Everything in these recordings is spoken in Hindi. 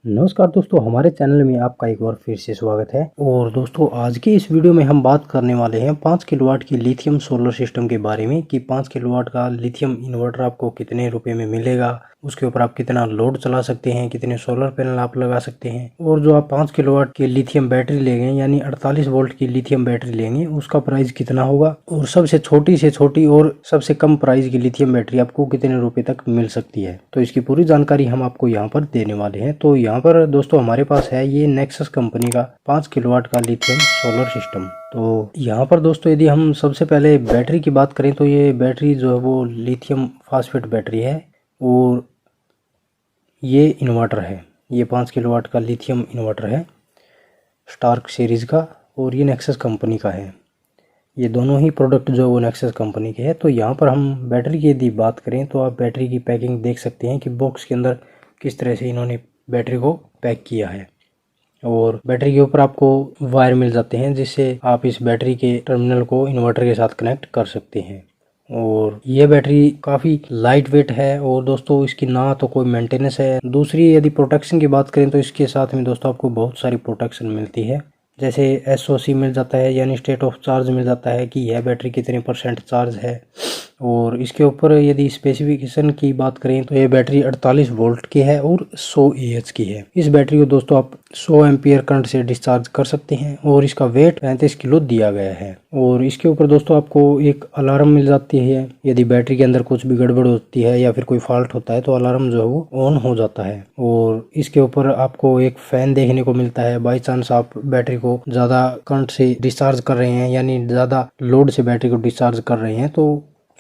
नमस्कार दोस्तों, हमारे चैनल में आपका एक बार फिर से स्वागत है। और दोस्तों, आज की इस वीडियो में हम बात करने वाले हैं 5 किलोवाट की लिथियम सोलर सिस्टम के बारे में कि 5 किलोवाट का लिथियम इन्वर्टर आपको कितने रुपए में मिलेगा, उसके ऊपर आप कितना लोड चला सकते हैं, कितने सोलर पैनल आप लगा सकते हैं, और जो आप 5 किलोवाट की लिथियम बैटरी लेंगे यानी 48 वोल्ट की लिथियम बैटरी लेंगे उसका प्राइस कितना होगा, और सबसे छोटी से छोटी और सबसे कम प्राइस की लिथियम बैटरी आपको कितने रुपए तक मिल सकती है। तो इसकी पूरी जानकारी हम आपको यहाँ पर देने वाले हैं। तो यहाँ पर दोस्तों हमारे पास है ये नेक्सस कंपनी का 5 किलोवाट का लिथियम सोलर सिस्टम। तो यहाँ पर दोस्तों यदि हम सबसे पहले बैटरी की बात करें तो ये बैटरी जो है वो लिथियम फास्फेट बैटरी है, और ये इन्वर्टर है। ये 5 किलोवाट का लिथियम इन्वर्टर है स्टार्क सीरीज़ का, और ये नेक्सस कंपनी का है। ये दोनों ही प्रोडक्ट जो वो नेक्सस कंपनी के हैं। तो यहाँ पर हम बैटरी की यदि बात करें तो आप बैटरी की पैकिंग देख सकते हैं कि बॉक्स के अंदर किस तरह से इन्होंने बैटरी को पैक किया है, और बैटरी के ऊपर आपको वायर मिल जाते हैं जिससे आप इस बैटरी के टर्मिनल को इन्वर्टर के साथ कनेक्ट कर सकते हैं। और ये बैटरी काफ़ी लाइट वेट है, और दोस्तों इसकी ना तो कोई मेंटेनेंस है। दूसरी यदि प्रोटेक्शन की बात करें तो इसके साथ में दोस्तों आपको बहुत सारी प्रोटेक्शन मिलती है, जैसे SOC मिल जाता है यानी स्टेट ऑफ चार्ज मिल जाता है कि यह बैटरी कितने % चार्ज है। और इसके ऊपर यदि स्पेसिफिकेशन की बात करें तो ये बैटरी 48 वोल्ट की है और 100 AH की है। इस बैटरी को दोस्तों आप 100 एम्पियर करंट से डिस्चार्ज कर सकते हैं, और इसका वेट 35 किलो दिया गया है। और इसके ऊपर दोस्तों आपको एक अलार्म मिल जाती है, यदि बैटरी के अंदर कुछ भी गड़बड़ होती है या फिर कोई फॉल्ट होता है तो अलार्म जो है वो ऑन हो जाता है। और इसके ऊपर आपको एक फैन देखने को मिलता है, बाई चांस आप बैटरी को ज़्यादा करंट से डिस्चार्ज कर रहे हैं यानी ज़्यादा लोड से बैटरी को डिस्चार्ज कर रहे हैं तो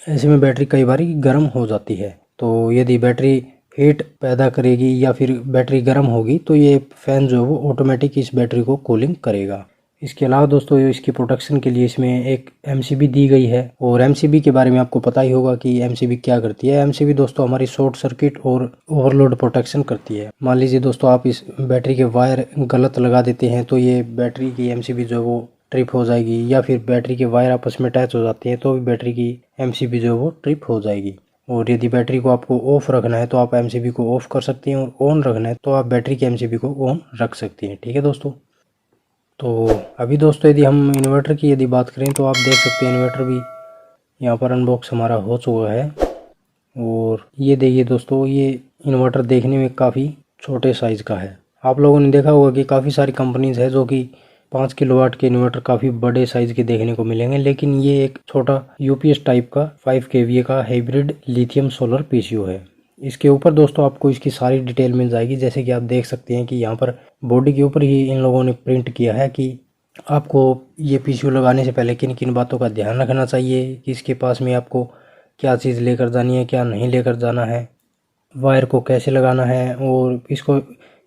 ऐसे में बैटरी कई बार गर्म हो जाती है। तो यदि बैटरी हीट पैदा करेगी या फिर बैटरी गर्म होगी तो ये फैन जो है वो ऑटोमेटिक इस बैटरी को कूलिंग करेगा। इसके अलावा दोस्तों इसकी प्रोटेक्शन के लिए इसमें एक MCB दी गई है, और MCB के बारे में आपको पता ही होगा कि MCB क्या करती है। MCB दोस्तों हमारी शॉर्ट सर्किट और ओवरलोड प्रोटेक्शन करती है। मान लीजिए दोस्तों आप इस बैटरी के वायर गलत लगा देते हैं तो ये बैटरी की MCB जो है वो ट्रिप हो जाएगी, या फिर बैटरी के वायर आपस में अटैच हो जाते हैं तो भी बैटरी की MCB जो है वो ट्रिप हो जाएगी। और यदि बैटरी को आपको ऑफ रखना है तो आप MCB को ऑफ कर सकते हैं, और ऑन रखना है तो आप बैटरी की MCB को ऑन रख सकते हैं। ठीक है दोस्तों। तो अभी दोस्तों यदि हम इन्वर्टर की यदि बात करें तो आप देख सकते हैं इन्वर्टर भी यहाँ पर अनबॉक्स हमारा हो चुका है। और ये देखिए दोस्तों, ये इन्वर्टर देखने में काफ़ी छोटे साइज़ का है। आप लोगों ने देखा होगा कि काफ़ी सारी कंपनीज़ है जो कि 5 किलोवाट के इन्वर्टर काफ़ी बड़े साइज़ के देखने को मिलेंगे, लेकिन ये एक छोटा UPS टाइप का 5 kVA का हाइब्रिड लिथियम सोलर PCU है। इसके ऊपर दोस्तों आपको इसकी सारी डिटेल मिल जाएगी, जैसे कि आप देख सकते हैं कि यहाँ पर बॉडी के ऊपर ही इन लोगों ने प्रिंट किया है कि आपको ये PCU लगाने से पहले किन किन बातों का ध्यान रखना चाहिए, कि इसके पास में आपको क्या चीज़ लेकर जानी है, क्या नहीं लेकर जाना है, वायर को कैसे लगाना है, और इसको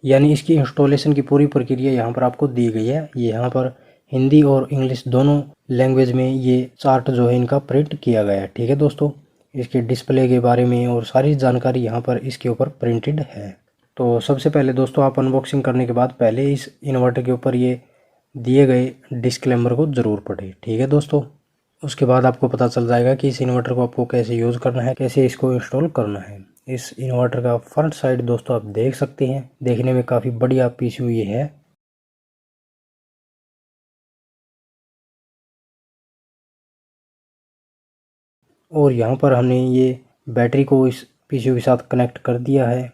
यानी इसकी इंस्टॉलेशन की पूरी प्रक्रिया यहाँ पर आपको दी गई है। ये यहाँ पर हिंदी और इंग्लिश दोनों लैंग्वेज में ये चार्ट जो है इनका प्रिंट किया गया है। ठीक है दोस्तों। इसके डिस्प्ले के बारे में और सारी जानकारी यहाँ पर इसके ऊपर प्रिंटेड है। तो सबसे पहले दोस्तों आप अनबॉक्सिंग करने के बाद पहले इस इन्वर्टर के ऊपर ये दिए गए डिस्क्लेमर को ज़रूर पढ़ें। ठीक है दोस्तों। उसके बाद आपको पता चल जाएगा कि इस इन्वर्टर को आपको कैसे यूज़ करना है, कैसे इसको इंस्टॉल करना है। इस इन्वर्टर का फ्रंट साइड दोस्तों आप देख सकते हैं, देखने में काफ़ी बढ़िया PCU ये है। और यहाँ पर हमने ये बैटरी को इस PCU के साथ कनेक्ट कर दिया है,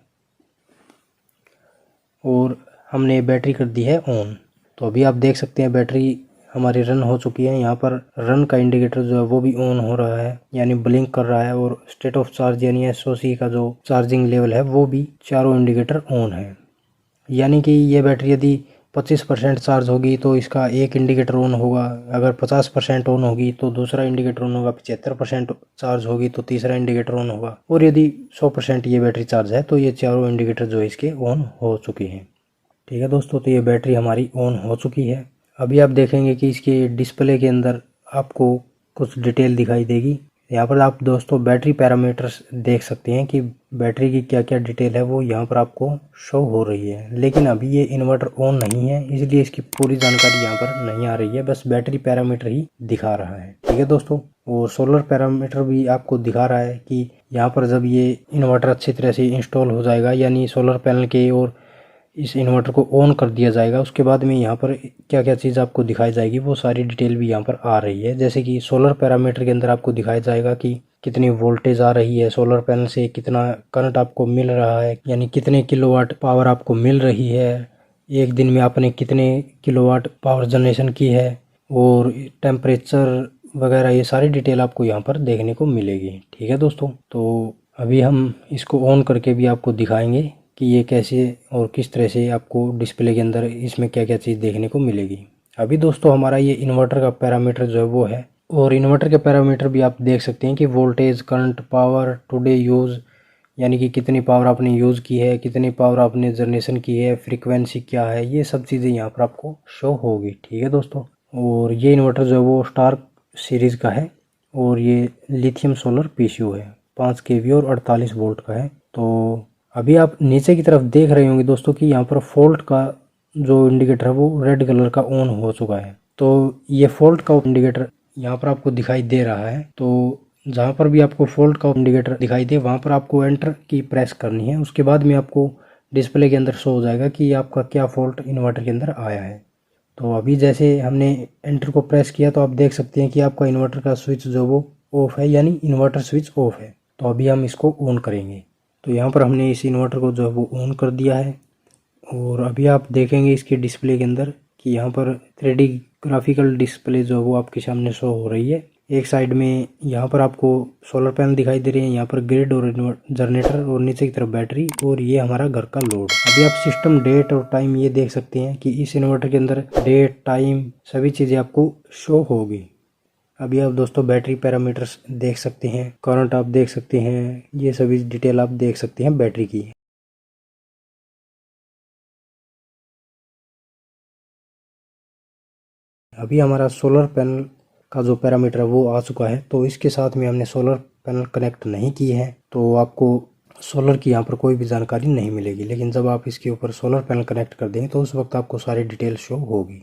और हमने बैटरी कर दी है ऑन। तो अभी आप देख सकते हैं बैटरी हमारी रन हो चुकी है। यहाँ पर रन का इंडिकेटर जो है वो भी ऑन हो रहा है, यानी ब्लिंक कर रहा है, और स्टेट ऑफ चार्ज यानी SOC का जो चार्जिंग लेवल है वो भी चारों इंडिकेटर ऑन है। यानी कि ये बैटरी यदि 25% चार्ज होगी तो इसका एक इंडिकेटर ऑन होगा, अगर 50% ऑन होगी तो दूसरा इंडिकेटर ऑन होगा, 75% चार्ज होगी तो तीसरा इंडिकेटर ऑन होगा, और यदि 100% ये बैटरी चार्ज है तो ये चारों इंडिकेटर जो है इसके ऑन हो चुके हैं। ठीक है दोस्तों। तो ये बैटरी हमारी ऑन हो चुकी है। अभी आप देखेंगे कि इसके डिस्प्ले के अंदर आपको कुछ डिटेल दिखाई देगी। यहाँ पर आप दोस्तों बैटरी पैरामीटर्स देख सकते हैं कि बैटरी की क्या क्या डिटेल है वो यहाँ पर आपको शो हो रही है। लेकिन अभी ये इन्वर्टर ऑन नहीं है, इसलिए इसकी पूरी जानकारी यहाँ पर नहीं आ रही है, बस बैटरी पैरामीटर ही दिखा रहा है। ठीक है दोस्तों। और सोलर पैरामीटर भी आपको दिखा रहा है कि यहाँ पर जब ये इन्वर्टर अच्छी तरह से इंस्टॉल हो जाएगा, यानी सोलर पैनल के और इस इन्वर्टर को ऑन कर दिया जाएगा। उसके बाद में यहाँ पर क्या क्या चीज़ आपको दिखाई जाएगी वो सारी डिटेल भी यहाँ पर आ रही है। जैसे कि सोलर पैरामीटर के अंदर आपको दिखाया जाएगा कि कितनी वोल्टेज आ रही है सोलर पैनल से, कितना करंट आपको मिल रहा है, यानी कितने किलोवाट पावर आपको मिल रही है, एक दिन में आपने कितने किलोवाट पावर जनरेशन की है, और टेम्परेचर वगैरह ये सारी डिटेल आपको यहाँ पर देखने को मिलेगी। ठीक है दोस्तों, तो अभी हम इसको ऑन करके भी आपको दिखाएंगे कि ये कैसे और किस तरह से आपको डिस्प्ले के अंदर इसमें क्या क्या चीज़ देखने को मिलेगी। अभी दोस्तों हमारा ये इन्वर्टर का पैरामीटर जो है वो है, और इन्वर्टर के पैरामीटर भी आप देख सकते हैं कि voltage, current, power, today use, यानी कि कितनी पावर आपने यूज़ की है, कितनी पावर आपने जनरेशन की है, फ्रीक्वेंसी क्या है, ये सब चीज़ें यहाँ पर आपको शो होगी। ठीक है दोस्तों, और ये इन्वर्टर जो है वो स्टार सीरीज़ का है और ये लिथियम सोलर पीसीयू है, 5 kV और 48 वोल्ट का है। तो अभी आप नीचे की तरफ देख रहे होंगे दोस्तों कि यहाँ पर फॉल्ट का जो इंडिकेटर है वो रेड कलर का ऑन हो चुका है। तो ये फॉल्ट का इंडिकेटर यहाँ पर आपको दिखाई दे रहा है। तो जहाँ पर भी आपको फॉल्ट का इंडिकेटर दिखाई दे वहाँ पर आपको एंटर की प्रेस करनी है। उसके बाद में आपको डिस्प्ले के अंदर शो हो जाएगा कि आपका क्या फॉल्ट इन्वर्टर के अंदर आया है। तो अभी जैसे हमने एंटर को प्रेस किया तो आप देख सकते हैं कि आपका इन्वर्टर का स्विच जो वो ऑफ है, यानी इन्वर्टर स्विच ऑफ है। तो अभी हम इसको ऑन करेंगे। तो यहाँ पर हमने इस इन्वर्टर को जो है वो ऑन कर दिया है, और अभी आप देखेंगे इसके डिस्प्ले के अंदर कि यहाँ पर 3D ग्राफिकल डिस्प्ले जो है वो आपके सामने शो हो रही है। एक साइड में यहाँ पर आपको सोलर पैनल दिखाई दे रहे हैं, यहाँ पर ग्रिड और जनरेटर, और नीचे की तरफ बैटरी, और ये हमारा घर का लोड। अभी आप सिस्टम डेट और टाइम ये देख सकते हैं कि इस इन्वर्टर के अंदर डेट, टाइम, सभी चीज़ें आपको शो होगी। अभी आप दोस्तों बैटरी पैरामीटर्स देख सकते हैं, करंट आप देख सकते हैं, ये सभी डिटेल आप देख सकते हैं बैटरी की। अभी हमारा सोलर पैनल का जो पैरामीटर है वो आ चुका है। तो इसके साथ में हमने सोलर पैनल कनेक्ट नहीं की है तो आपको सोलर की यहाँ पर कोई भी जानकारी नहीं मिलेगी, लेकिन जब आप इसके ऊपर सोलर पैनल कनेक्ट कर देंगे तो उस वक्त आपको सारी डिटेल शो होगी।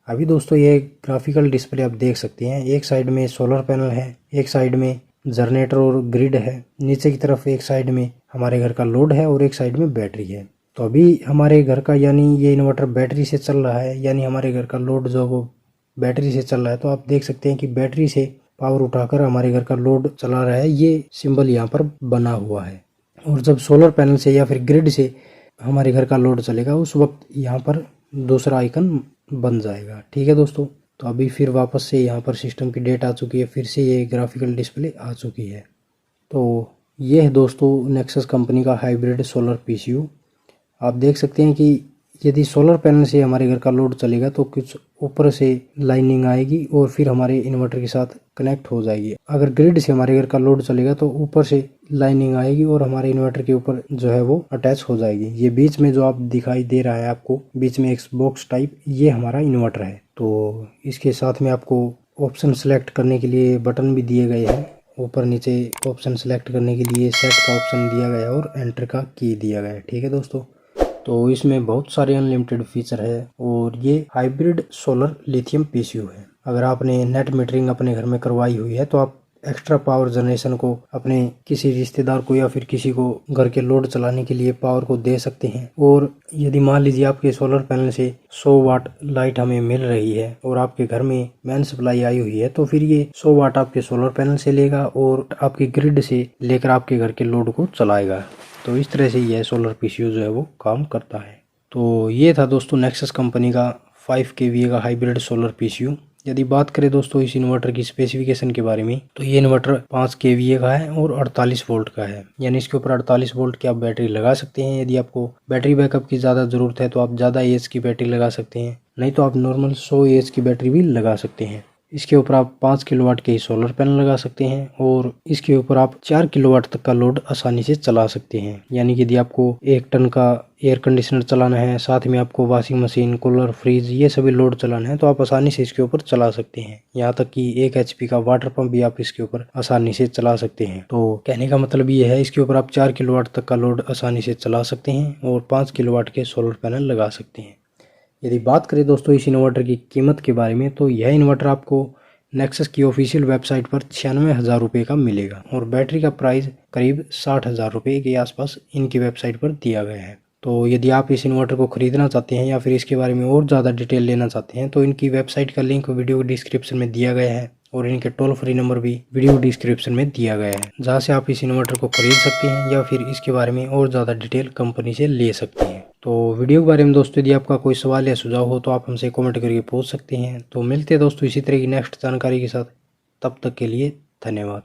अभी दोस्तों ये ग्राफिकल डिस्प्ले आप देख सकते हैं, एक साइड में सोलर पैनल है, एक साइड में जनरेटर और ग्रिड है, नीचे की तरफ एक साइड में हमारे घर का लोड है और एक साइड में बैटरी है। तो अभी हमारे घर का यानी ये इन्वर्टर बैटरी से चल रहा है, यानी हमारे घर का लोड जो वो बैटरी से चल रहा है। तो आप देख सकते हैं कि बैटरी से पावर उठाकर हमारे घर का लोड चला रहा है, ये सिंबल यहाँ पर बना हुआ है। और जब सोलर पैनल से या फिर ग्रिड से हमारे घर का लोड चलेगा उस वक्त यहाँ पर दूसरा आइकन बन जाएगा। ठीक है दोस्तों, तो अभी फिर वापस से यहाँ पर सिस्टम की डेट आ चुकी है, फिर से ये ग्राफिकल डिस्प्ले आ चुकी है। तो ये है दोस्तों नेक्सस कंपनी का हाइब्रिड सोलर पीसीयू। आप देख सकते हैं कि यदि सोलर पैनल से हमारे घर का लोड चलेगा तो कुछ ऊपर से लाइनिंग आएगी और फिर हमारे इन्वर्टर के साथ कनेक्ट हो जाएगी। अगर ग्रिड से हमारे घर का लोड चलेगा तो ऊपर से लाइनिंग आएगी और हमारे इन्वर्टर के ऊपर जो है वो अटैच हो जाएगी। ये बीच में जो आप दिखाई दे रहा है आपको बीच में एक बॉक्स टाइप, ये हमारा इन्वर्टर है। तो इसके साथ में आपको ऑप्शन सेलेक्ट करने के लिए बटन भी दिए गए हैं। ऊपर नीचे ऑप्शन सेलेक्ट करने के लिए सेट का ऑप्शन दिया गया है और एंटर का की दिया गया है। ठीक है दोस्तों, तो इसमें बहुत सारे अनलिमिटेड फीचर है और ये हाइब्रिड सोलर लिथियम पीसीयू है। अगर आपने नेट मीटरिंग अपने घर में करवाई हुई है तो आप एक्स्ट्रा पावर जनरेशन को अपने किसी रिश्तेदार को या फिर किसी को घर के लोड चलाने के लिए पावर को दे सकते हैं। और यदि मान लीजिए आपके सोलर पैनल से 100 वाट लाइट हमें मिल रही है और आपके घर में मेन सप्लाई आई हुई है तो फिर ये 100 वाट आपके सोलर पैनल से लेगा और आपकी ग्रिड से लेकर आपके घर के लोड को चलाएगा। तो इस तरह से यह सोलर पीसीयू जो है वो काम करता है। तो ये था दोस्तों नेक्सस कंपनी का 5 kVA का हाइब्रिड सोलर पीसीयू। यदि बात करें दोस्तों इस इन्वर्टर की स्पेसिफिकेशन के बारे में तो ये इन्वर्टर 5 kVA का है और 48 वोल्ट का है, यानी इसके ऊपर 48 वोल्ट की आप बैटरी लगा सकते हैं। यदि आपको बैटरी बैकअप की ज़्यादा ज़रूरत है तो आप ज़्यादा एएच की बैटरी लगा सकते हैं, नहीं तो आप नॉर्मल 100 एएच की बैटरी भी लगा सकते हैं। इसके ऊपर आप 5 किलोवाट के ही सोलर पैनल लगा सकते हैं और इसके ऊपर आप 4 किलोवाट तक का लोड आसानी से चला सकते हैं। यानी कि यदि आपको 1 टन का एयर कंडीशनर चलाना है, साथ में आपको वॉशिंग मशीन, कूलर, फ्रिज ये सभी लोड चलाना है तो आप आसानी से इसके ऊपर चला सकते हैं। यहाँ तक कि 1 HP का वाटर पंप भी आप इसके ऊपर आसानी से चला सकते हैं। तो कहने का मतलब ये है इसके ऊपर आप 4 किलोवाट तक का लोड आसानी से चला सकते हैं और 5 किलोवाट के सोलर पैनल लगा सकते हैं। यदि बात करें दोस्तों इस इन्वर्टर की कीमत के बारे में तो यह इन्वर्टर आपको नेक्सस की ऑफिशियल वेबसाइट पर 96,000 रुपये का मिलेगा और बैटरी का प्राइस करीब 60,000 रुपये के आसपास इनकी वेबसाइट पर दिया गया है। तो यदि आप इस इन्वर्टर को खरीदना चाहते हैं या फिर इसके बारे में और ज़्यादा डिटेल लेना चाहते हैं तो इनकी वेबसाइट का लिंक वीडियो डिस्क्रिप्शन में दिया गया है और इनके टोल फ्री नंबर भी वीडियो डिस्क्रिप्शन में दिया गया है, जहाँ से आप इस इन्वर्टर को खरीद सकते हैं या फिर इसके बारे में और ज़्यादा डिटेल कंपनी से ले सकते हैं। तो वीडियो के बारे में दोस्तों यदि आपका कोई सवाल या सुझाव हो तो आप हमसे कमेंट करके पूछ सकते हैं। तो मिलते हैं दोस्तों इसी तरह की नेक्स्ट जानकारी के साथ, तब तक के लिए धन्यवाद।